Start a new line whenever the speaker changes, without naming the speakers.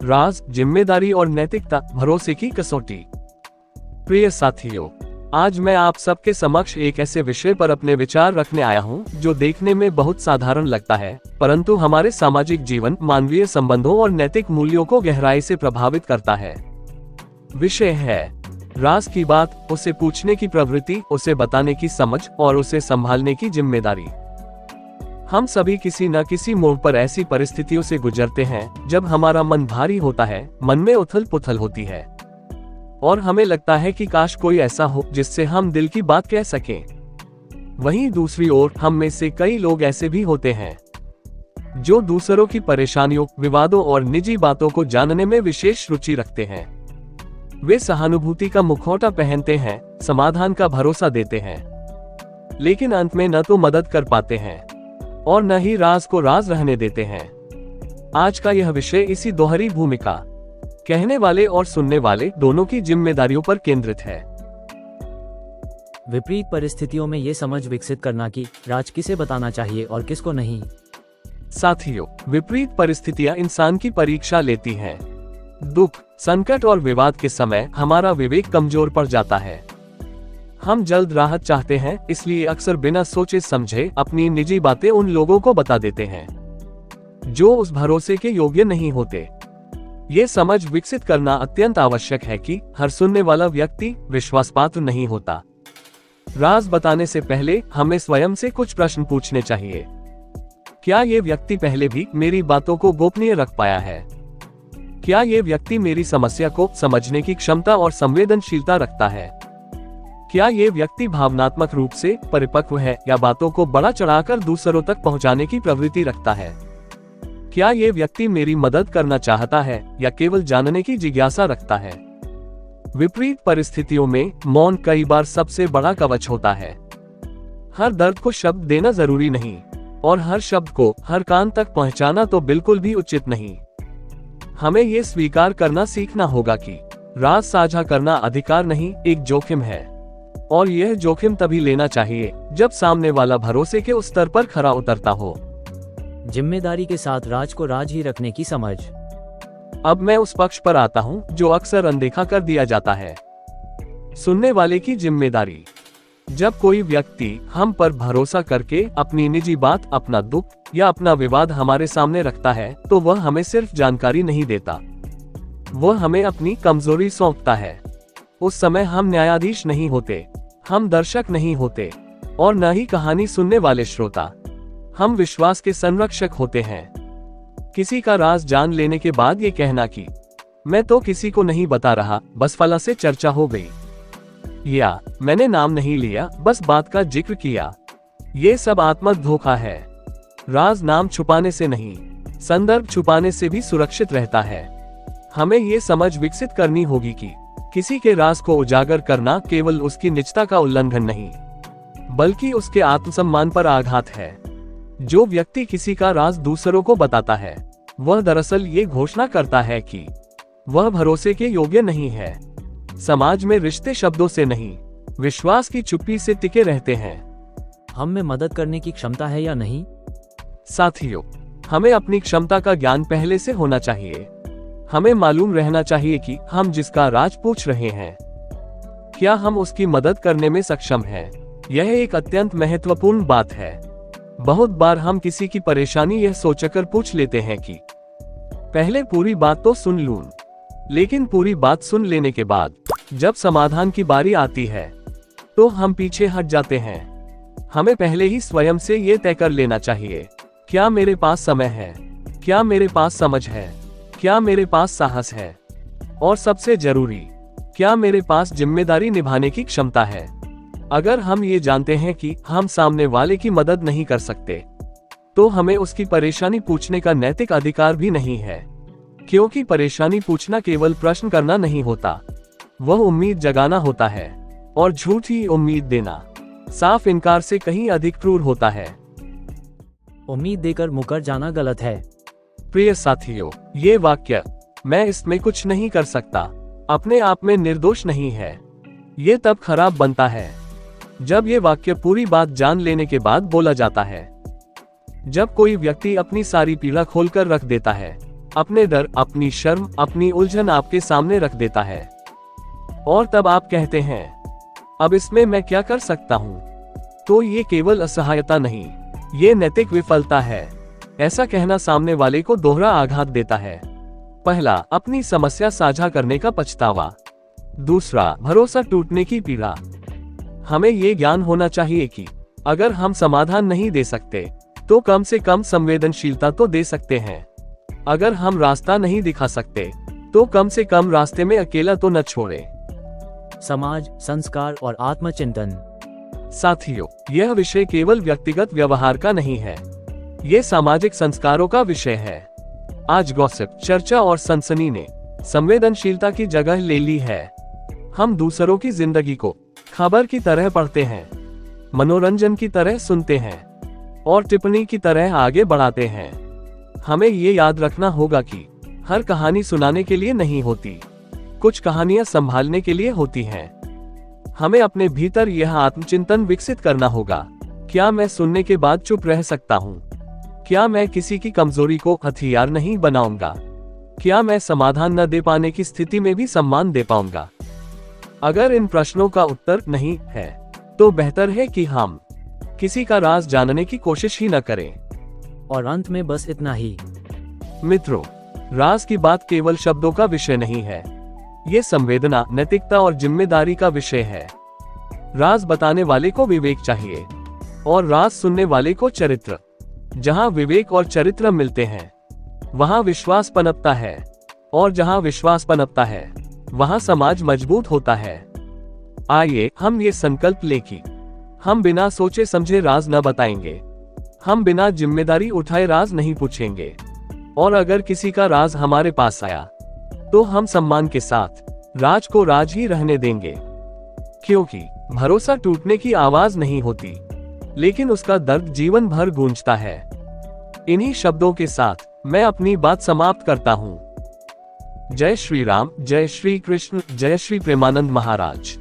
राज, जिम्मेदारी और नैतिकता, भरोसे की कसौटी। प्रिय साथियों, आज मैं आप सबके समक्ष एक ऐसे विषय पर अपने विचार रखने आया हूं, जो देखने में बहुत साधारण लगता है, परंतु हमारे सामाजिक जीवन, मानवीय संबंधों और नैतिक मूल्यों को गहराई से प्रभावित करता है। विषय है राज की बात, उसे पूछने की प्रवृत्ति, उसे बताने की समझ और उसे संभालने की जिम्मेदारी। हम सभी किसी न किसी मोड़ पर ऐसी परिस्थितियों से गुजरते हैं जब हमारा मन भारी होता है, मन में उथल पुथल होती है और हमें लगता है कि काश कोई ऐसा हो जिससे हम दिल की बात कह सकें। वहीं दूसरी ओर हम में से कई लोग ऐसे भी होते हैं जो दूसरों की परेशानियों, विवादों और निजी बातों को जानने में विशेष रुचि रखते हैं। वे सहानुभूति का मुखौटा पहनते हैं, समाधान का भरोसा देते हैं, लेकिन अंत में न तो मदद कर पाते हैं और न ही राज को राज रहने देते हैं। आज का यह विषय इसी दोहरी भूमिका, कहने वाले और सुनने वाले दोनों की जिम्मेदारियों पर केंद्रित है।
विपरीत परिस्थितियों में ये समझ विकसित करना कि राज किसे बताना चाहिए और किसको नहीं।
साथियों, विपरीत परिस्थितियां इंसान की परीक्षा लेती हैं। दुख, संकट और विवाद के समय हमारा विवेक कमजोर पड़ जाता है। हम जल्द राहत चाहते हैं, इसलिए अक्सर बिना सोचे समझे अपनी निजी बातें उन लोगों को बता देते हैं जो उस भरोसे के योग्य नहीं होते। ये समझ विकसित करना अत्यंत आवश्यक है कि हर सुनने वाला व्यक्ति विश्वासपात्र नहीं होता। राज बताने से पहले हमें स्वयं से कुछ प्रश्न पूछने चाहिए। क्या ये व्यक्ति पहले भी मेरी बातों को गोपनीय रख पाया है? क्या ये व्यक्ति मेरी समस्या को समझने की क्षमता और संवेदनशीलता रखता है? क्या ये व्यक्ति भावनात्मक रूप से परिपक्व है या बातों को बढ़ा चढ़ाकर दूसरों तक पहुंचाने की प्रवृत्ति रखता है? क्या ये व्यक्ति मेरी मदद करना चाहता है या केवल जानने की जिज्ञासा रखता है? विपरीत परिस्थितियों में मौन कई बार सबसे बड़ा कवच होता है। हर दर्द को शब्द देना जरूरी नहीं और हर शब्द को हर कान तक पहुंचाना तो बिल्कुल भी उचित नहीं। हमें ये स्वीकार करना सीखना होगा कि राज साझा करना अधिकार नहीं, एक जोखिम है, और यह जोखिम तभी लेना चाहिए जब सामने वाला भरोसे के उस स्तर पर खरा उतरता हो।
जिम्मेदारी के साथ राज को राज ही रखने की समझ।
अब मैं उस पक्ष पर आता हूं जो अक्सर अनदेखा कर दिया जाता है, सुनने वाले की जिम्मेदारी। जब कोई व्यक्ति हम पर भरोसा करके अपनी निजी बात, अपना दुख या अपना विवाद हमारे सामने रखता है, तो वह हमें सिर्फ जानकारी नहीं देता, वह हमें अपनी कमजोरी सौंपता है। उस समय हम न्यायाधीश नहीं होते, हम दर्शक नहीं होते और न ही कहानी सुनने वाले श्रोता। हम विश्वास के संरक्षक होते हैं। किसी का राज जान लेने के बाद ये कहना कि मैं तो किसी को नहीं बता रहा, बस फला से चर्चा हो गई, या मैंने नाम नहीं लिया, बस बात का जिक्र किया, ये सब आत्मक धोखा है। राज नाम छुपाने से नहीं, संदर्भ छुपाने से भी सुरक्षित रहता है। हमें ये समझ विकसित करनी होगी कि किसी के राज को उजागर करना केवल उसकी निजता का उल्लंघन नहीं, बल्कि उसके आत्मसम्मान पर आघात है। जो व्यक्ति किसी का राज दूसरों को बताता है, वह दरअसल ये घोषणा करता है कि वह भरोसे के योग्य नहीं है। समाज में रिश्ते शब्दों से नहीं, विश्वास की चुप्पी से टिके रहते हैं।
हम में मदद करने की क्षमता है या नहीं?
साथियों, हमें अपनी क्षमता का ज्ञान पहले से होना चाहिए। हमें मालूम रहना चाहिए कि हम जिसका राज पूछ रहे हैं, क्या हम उसकी मदद करने में सक्षम हैं। यह एक अत्यंत महत्वपूर्ण बात है। बहुत बार हम किसी की परेशानी यह सोचकर पूछ लेते हैं कि पहले पूरी बात तो सुन लूं, लेकिन पूरी बात सुन लेने के बाद जब समाधान की बारी आती है तो हम पीछे हट जाते हैं। हमें पहले ही स्वयं से ये तय कर लेना चाहिए, क्या मेरे पास समय है, क्या मेरे पास समझ है, क्या मेरे पास साहस है, और सबसे जरूरी, क्या मेरे पास जिम्मेदारी निभाने की क्षमता है। अगर हम ये जानते हैं कि हम सामने वाले की मदद नहीं कर सकते, तो हमें उसकी परेशानी पूछने का नैतिक अधिकार भी नहीं है, क्योंकि परेशानी पूछना केवल प्रश्न करना नहीं होता, वह उम्मीद जगाना होता है, और झूठी उम्मीद देना साफ इनकार से कहीं अधिक क्रूर होता है।
उम्मीद देकर मुकर जाना गलत है।
प्रिय साथियों, ये वाक्य मैं इसमें कुछ नहीं कर सकता अपने आप में निर्दोष नहीं है। ये तब खराब बनता है जब ये वाक्य पूरी बात जान लेने के बाद बोला जाता है। जब कोई व्यक्ति अपनी सारी पीड़ा खोलकर रख देता है, अपने डर, अपनी शर्म, अपनी उलझन आपके सामने रख देता है। और तब आप कहते हैं, अब इसमें मैं क्या कर सकता हूँ? तो ये केवल असहायता नहीं, ये नैतिक विफलता है। ऐसा कहना सामने वाले को दोहरा आघात देता है। पहला, अपनी समस्या साझा करने का पछतावा। दूसरा, भरोसा टूटने की पीड़ा। हमें ये ज्ञान होना चाहिए कि अगर हम समाधान नहीं दे सकते तो कम से कम संवेदनशीलता तो दे सकते हैं। अगर हम रास्ता नहीं दिखा सकते तो कम से कम रास्ते में अकेला तो न छोड़े।
समाज, संस्कार और आत्मचिंतन।
साथियों, यह विषय केवल व्यक्तिगत व्यवहार का नहीं है, ये सामाजिक संस्कारों का विषय है। आज गॉसिप, चर्चा और सनसनी ने संवेदनशीलता की जगह ले ली है। हम दूसरों की जिंदगी को खबर की तरह पढ़ते हैं, मनोरंजन की तरह सुनते हैं और टिप्पणी की तरह आगे बढ़ाते हैं। हमें ये याद रखना होगा कि हर कहानी सुनाने के लिए नहीं होती, कुछ कहानियां संभालने के लिए होती हैं। हमें अपने भीतर यह आत्मचिंतन विकसित करना होगा। क्या मैं सुनने के बाद चुप रह सकता हूँ? क्या मैं किसी की कमजोरी को हथियार नहीं बनाऊंगा? क्या मैं समाधान न दे पाने की स्थिति में भी सम्मान दे पाऊंगा? अगर इन प्रश्नों का उत्तर नहीं है तो बेहतर है कि हम किसी का राज जानने की कोशिश ही न करें।
और अंत में बस इतना ही
मित्रों, राज की बात केवल शब्दों का विषय नहीं है, ये संवेदना, नैतिकता और जिम्मेदारी का विषय है। राज बताने वाले को विवेक चाहिए और राज सुनने वाले को चरित्र। जहां विवेक और चरित्र मिलते हैं वहां विश्वास पनपता है, और जहां विश्वास पनपता है वहां समाज मजबूत होता है। आइए हम ये संकल्प लें कि हम बिना सोचे समझे राज न बताएंगे, हम बिना जिम्मेदारी उठाए राज नहीं पूछेंगे, और अगर किसी का राज हमारे पास आया तो हम सम्मान के साथ राज को राज ही रहने देंगे। क्योंकि भरोसा टूटने की आवाज नहीं होती, लेकिन उसका दर्द जीवन भर गूंजता है। इन्हीं शब्दों के साथ मैं अपनी बात समाप्त करता हूँ। जय श्री राम, जय श्री कृष्ण, जय श्री प्रेमानंद महाराज।